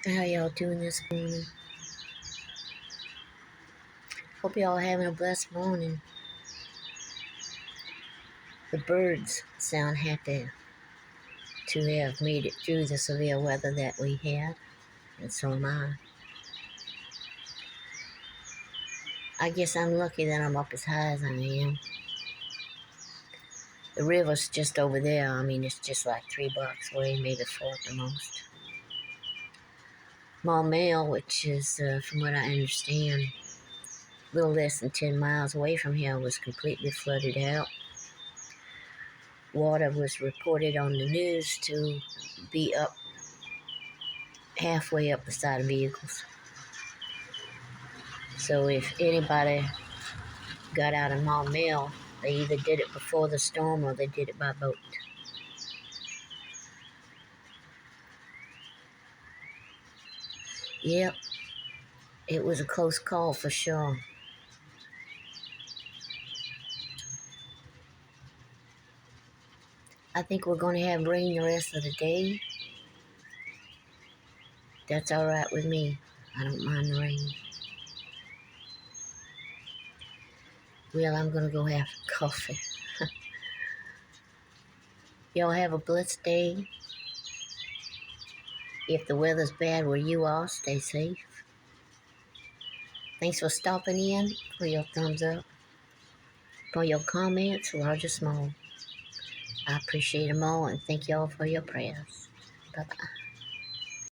How y'all doing this morning? Hope y'all having a blessed morning. The birds sound happy to have made it through the severe weather that we had, and so am I. I guess I'm lucky that I'm up as high as I am. The river's just over there. I mean, it's just like 3 blocks away, maybe 4 at the most. Maumelle, which is, from what I understand, a little less than 10 miles away from here, was completely flooded out. Water was reported on the news to be up halfway up the side of vehicles. So if anybody got out of Maumelle, they either did it before the storm or they did it by boat. Yep, it was a close call for sure. I think we're going to have rain the rest of the day. That's all right with me. I don't mind the rain. Well, I'm going to go have coffee. Y'all have a blessed day. If the weather's bad where you are, stay safe. Thanks for stopping in, for your thumbs up, for your comments, large or small. I appreciate them all and thank y'all for your prayers. Bye-bye.